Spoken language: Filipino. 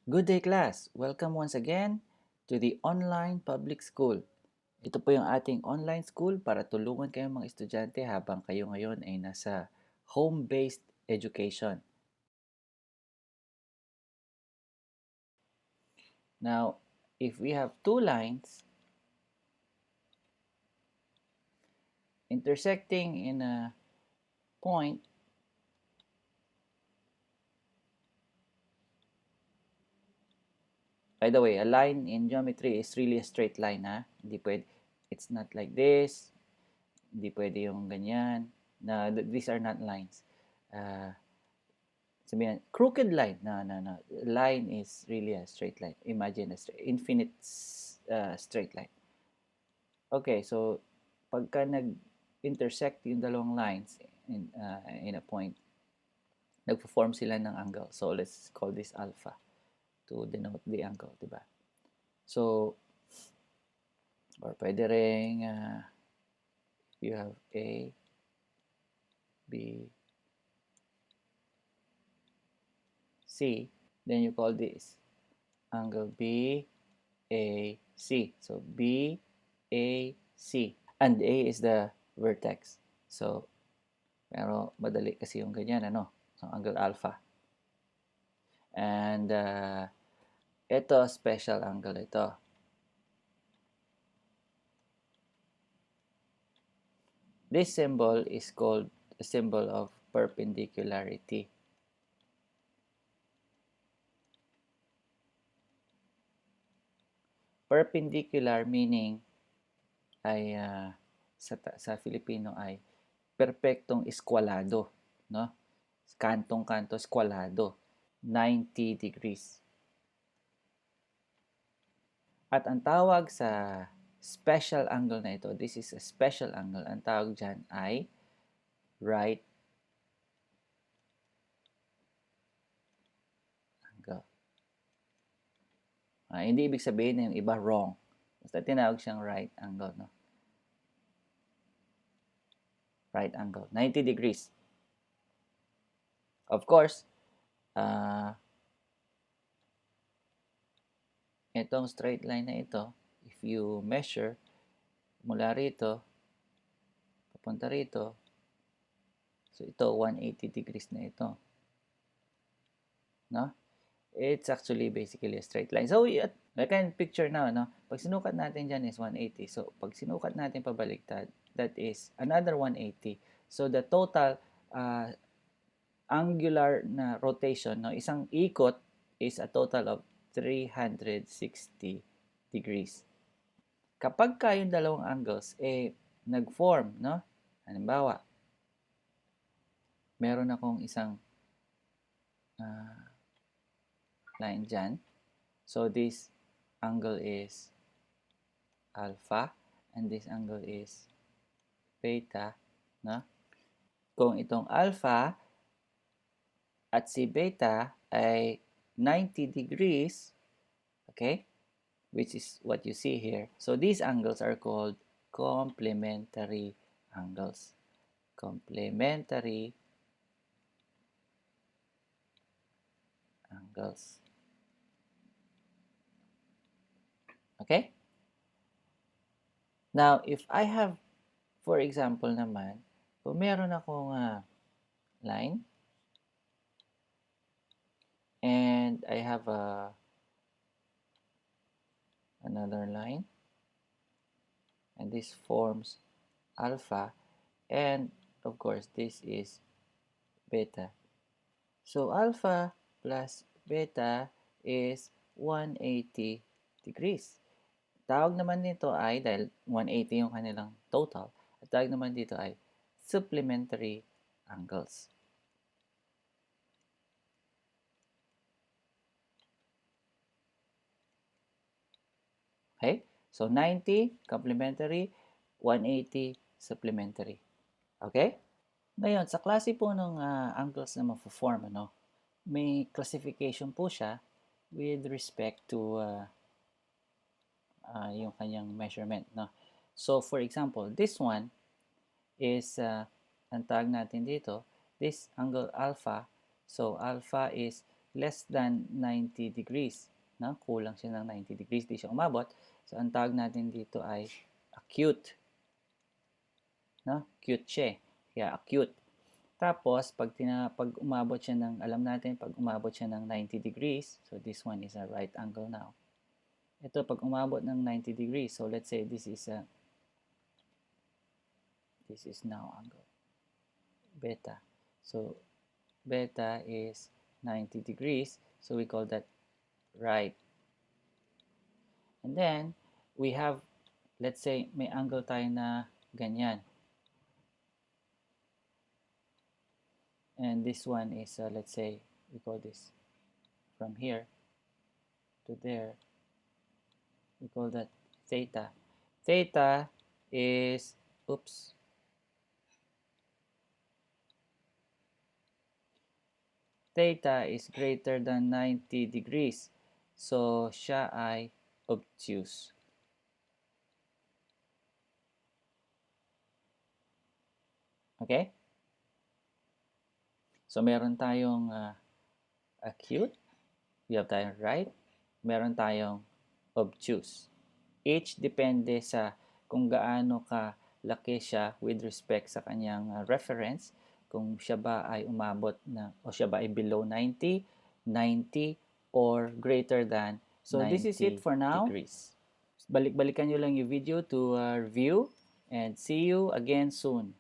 Good day, class! Welcome once again to the online public school. Ito po yung ating online school para tulungan kayong mga estudyante habang kayo ngayon ay nasa home-based education. Now, if we have two lines intersecting in a point, by the way, a line in geometry is really a straight line, ha? Hindi pwede, it's not like this, hindi pwede yung ganyan. These are not lines. Sabihin, crooked line. No, no, no. Line is really a straight line. Imagine a infinite straight line. Okay, so pagka nag-intersect yung dalawang lines in a point, nagpo-form sila ng angle. So let's call this alpha to denote the angle, di ba? So, or pwede ring you have A, B, C, then you call this angle B, A, C. So, B, A, C. And A is the vertex. So, pero madali kasi yung ganyan, ano? So, angle alpha. And, ito, special angle ito. This symbol is called a symbol of perpendicularity. Perpendicular meaning ay sa Filipino ay perpektong eskwalado, no? Kantong-kanto eskwalado, 90 degrees. At ang tawag sa special angle na ito, this is a special angle, ang tawag dyan ay right angle. Hindi ibig sabihin na yung iba wrong. Basta tinawag siyang right angle, no? Right angle, 90 degrees. Of course, itong straight line na ito, if you measure mula rito, papunta rito, so ito, 180 degrees na ito. No? It's actually basically a straight line. So, I can picture now, no? Pag sinukat natin dyan is 180. So, pag sinukat natin pabaliktad, that is another 180. So, the total angular na rotation, no? Isang ikot is a total of 360 degrees. Kapag yung dalawang angles, nag-form, no? Halimbawa, meron akong isang line dyan. So, this angle is alpha and this angle is beta, no? Kung itong alpha at si beta ay 90 degrees, okay? Which is what you see here. So, these angles are called complementary angles. Complementary angles. Okay? Now, if I have, for example naman, kung meron akong line, and I have another line, and this forms alpha, and of course, this is beta. So, alpha plus beta is 180 degrees. Tawag naman nito ay, dahil 180 yung kanilang total, at tawag naman dito ay supplementary angles. Okay? So, 90 complementary, 180 supplementary. Okay? Ngayon, sa klase po ng angles na ma-form, ano, may classification po siya with respect to yung kanyang measurement. No? So, for example, this one is, ang tawag natin dito, this angle alpha. So, alpha is less than 90 degrees. No? Kulang siya ng 90 degrees, di siya umabot. So, ang tawag natin dito ay acute. No? Acute siya. Kaya acute. Tapos, pag umabot siya ng, alam natin, pag umabot siya ng 90 degrees, so this one is a right angle now. Ito, pag umabot ng 90 degrees, so let's say this is now angle beta. So, beta is 90 degrees, so we call that right. And then, we have, let's say, may angle tayo na ganyan. And this one is, let's say, we call this from here to there. We call that theta. Theta is, theta is greater than 90 degrees. So, siya ay obtuse. Okay? So, meron tayong acute, we have tayong right, meron tayong obtuse. Each depende sa kung gaano ka laki siya with respect sa kanyang reference, kung siya ba ay umabot na o siya ba ay below 90, 90, or greater than 90 degrees. So this is it for now. Balik-balikan nyo lang yung video to review, and see you again soon.